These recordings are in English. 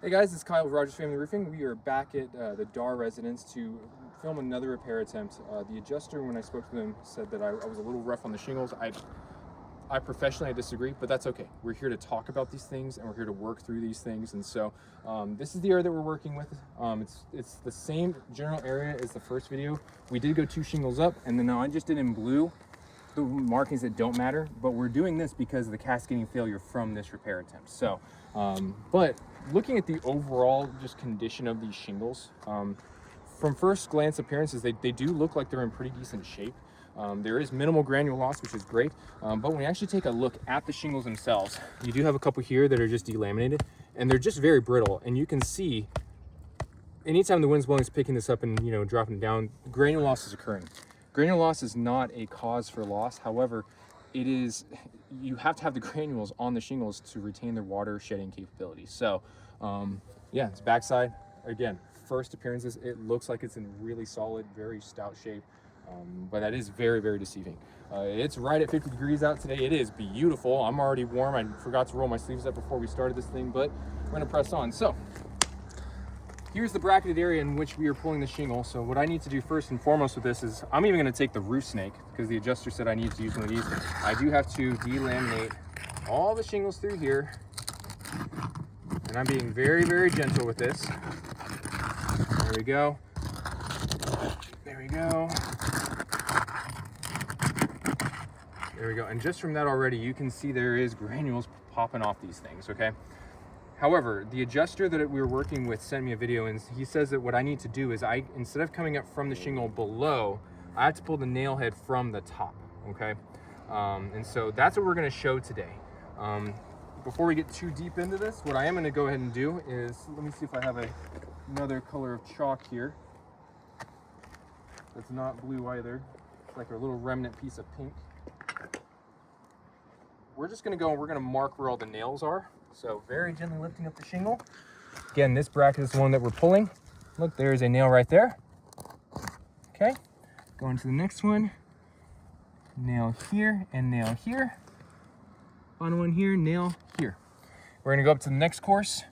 Hey guys, it's Kyle with Rogers Family Roofing. We are back at the Darr residence to film another repair attempt. The adjuster, when I spoke to them, said that I was a little rough on the shingles. I professionally disagree, but that's okay. We're here to talk about these things and we're here to work through these things. And so this is the area that we're working with. It's the same general area as the first video. We did go 2 shingles up, and then I just did in blue the markings that don't matter, but we're doing this because of the cascading failure from this repair attempt. So, but looking at the overall just condition of these shingles, from first glance appearances, they do look like they're in pretty decent shape. There is minimal granule loss, which is great, but when you actually take a look at the shingles themselves, you do have a couple here that are just delaminated, and they're just very brittle, and you can see anytime the wind's blowing, it's picking this up and dropping it down, granule loss is occurring. Granule loss is not a cause for loss. However, it is, you have to have the granules on the shingles to retain their water shedding capability. So yeah, it's backside. Again, first appearances, it looks like it's in really solid, very stout shape, but that is very, very deceiving. It's right at 50 degrees out today. It is beautiful. I'm already warm. I forgot to roll my sleeves up before we started this thing, but we're gonna press on. So here's the bracketed area in which we are pulling the shingle. So what I need to do first and foremost with this is, I'm even gonna take the roof snake because the adjuster said I need to use one of these. I do have to delaminate all the shingles through here. And I'm being very, very gentle with this. There we go. There we go. There we go. And just from that already, you can see there is granules popping off these things, okay? However, the adjuster that we were working with sent me a video, and he says that what I need to do is instead of coming up from the shingle below, I have to pull the nail head from the top, okay? And so that's what we're gonna show today. Before we get too deep into this, what I am gonna go ahead and do is, let me see if I have another color of chalk here. That's not blue either. It's like a little remnant piece of pink. We're just gonna go and we're gonna mark where all the nails are. So very gently lifting up the shingle. Again, this bracket is the one that we're pulling. Look, there's a nail right there. Okay, going to the next one. Nail here and nail here. Final one here, nail here. We're gonna go up to the next course.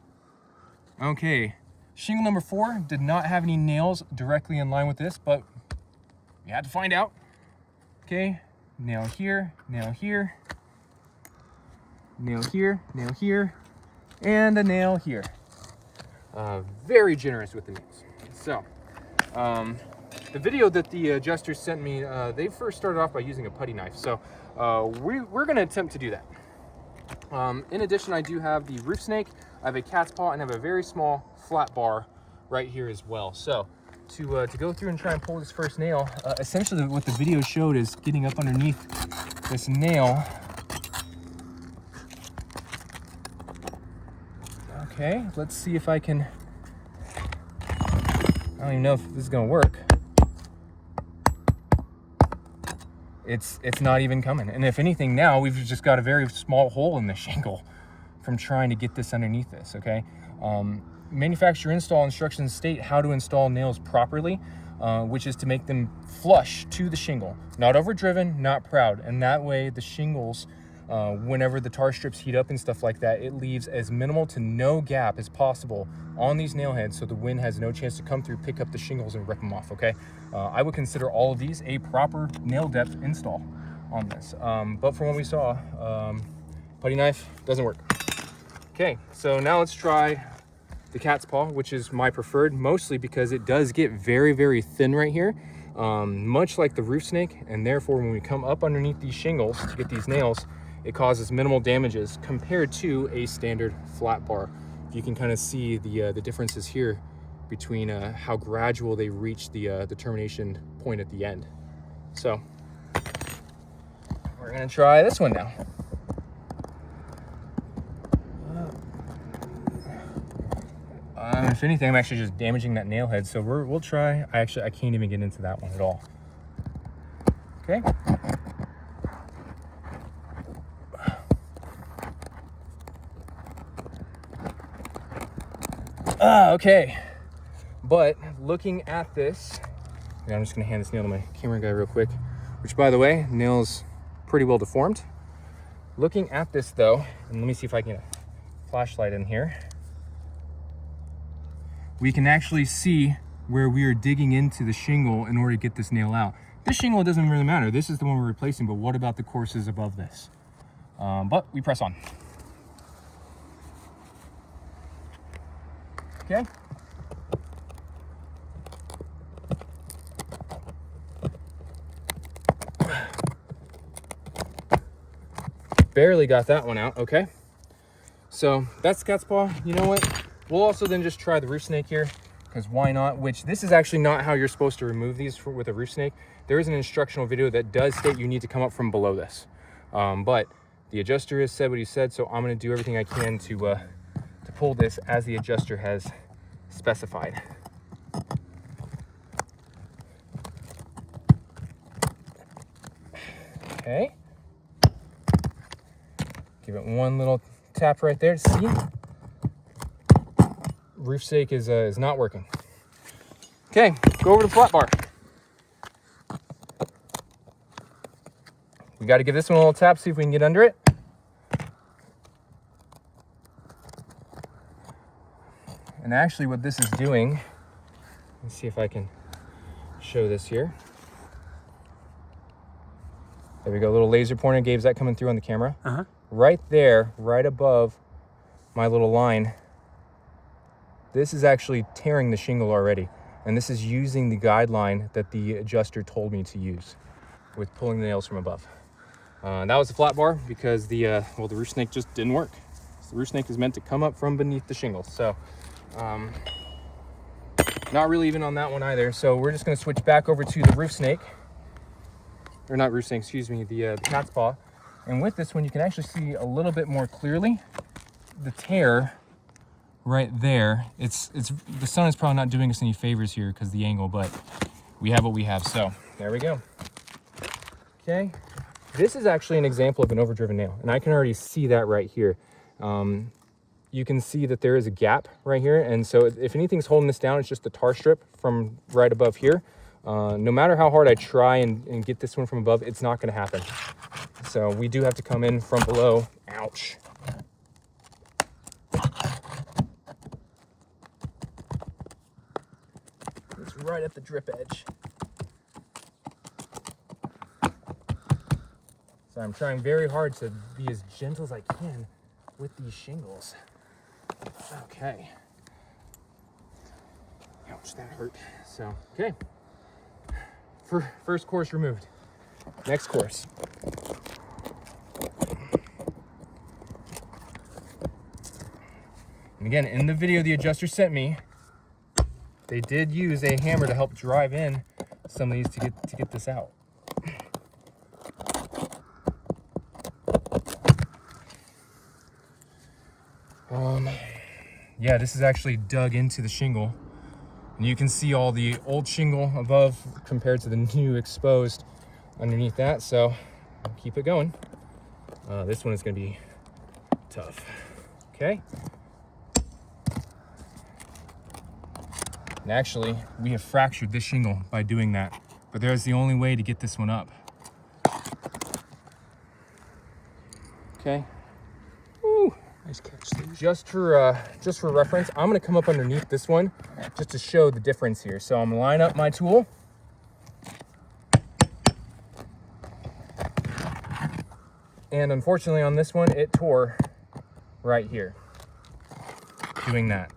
Okay, shingle number 4 did not have any nails directly in line with this, but we had to find out. Okay, nail here, nail here. Nail here, and a nail here. Very generous with the nails. So, the video that the adjuster sent me, they first started off by using a putty knife. So, we're gonna attempt to do that. In addition, I do have the roof snake, I have a cat's paw, and I have a very small flat bar right here as well. So, to go through and try and pull this first nail, essentially what the video showed is getting up underneath this nail. Okay, let's see if I can, I don't even know if this is gonna work. It's not even coming. And if anything now, we've just got a very small hole in the shingle from trying to get this underneath this, okay? Manufacturer install instructions state how to install nails properly, which is to make them flush to the shingle. Not overdriven, not proud. And that way the shingles, whenever the tar strips heat up and stuff like that, it leaves as minimal to no gap as possible on these nail heads so the wind has no chance to come through, pick up the shingles, and rip them off, okay? I would consider all of these a proper nail depth install on this. But from what we saw, putty knife doesn't work. Okay, so now let's try the cat's paw, which is my preferred, mostly because it does get very, very thin right here, much like the roof snake, and therefore when we come up underneath these shingles to get these nails, it causes minimal damages compared to a standard flat bar. You can kind of see the differences here between how gradual they reach the termination point at the end. So we're gonna try this one now. If anything, I'm actually just damaging that nail head. So we'll try. I can't even get into that one at all. Okay. Okay, but looking at this, I'm just gonna hand this nail to my camera guy real quick, which by the way, nail's pretty well deformed. Looking at this though, and let me see if I can get a flashlight in here. we can actually see where we are digging into the shingle in order to get this nail out. This shingle, it doesn't really matter. This is the one we're replacing, but what about the courses above this? But we press on. Okay. Barely got that one out, okay? So that's cat's paw. You know what? We'll also then just try the roof snake here, because why not? Which this is actually not how you're supposed to remove these with a roof snake. There is an instructional video that does state you need to come up from below this. But the adjuster has said what he said, so I'm gonna do everything I can to pull this as the adjuster has specified. Okay. Give it one little tap right there to see. Roof snake is not working. Okay, go over to the flat bar. We got to give this one a little tap, see if we can get under it. And actually what this is doing, let's see if I can show this here. There we go, little laser pointer. Gabe's that coming through on the camera? Uh-huh. Right there, right above my little line, this is actually tearing the shingle already. And this is using the guideline that the adjuster told me to use with pulling the nails from above. That was the flat bar because the roof snake just didn't work. So the roof snake is meant to come up from beneath the shingles. So not really even on that one either. So we're just gonna switch back over to the roof snake. Or not roof snake, excuse me, the cat's paw. And with this one, you can actually see a little bit more clearly the tear right there. It's the sun is probably not doing us any favors here because the angle, but we have what we have. So there we go. Okay, this is actually an example of an overdriven nail, and I can already see that right here. You can see that there is a gap right here, and so if anything's holding this down, it's just the tar strip from right above here. No matter how hard I try and get this one from above, it's not going to happen. So we do have to come in from below. Ouch. It's right at the drip edge. So I'm trying very hard to be as gentle as I can with these shingles. Okay. Ouch, that hurt. So, okay. First course removed. Next course. And again, in the video the adjuster sent me, they did use a hammer to help drive in some of these to get this out. Yeah, this is actually dug into the shingle. And you can see all the old shingle above compared to the new exposed underneath that. So I'll keep it going. This one is going to be tough. Okay. And actually, we have fractured this shingle by doing that, but there's the only way to get this one up. Okay. Woo. Nice catch, Steve. Just for reference, I'm gonna come up underneath this one just to show the difference here. So I'm gonna line up my tool. And unfortunately on this one, it tore right here doing that.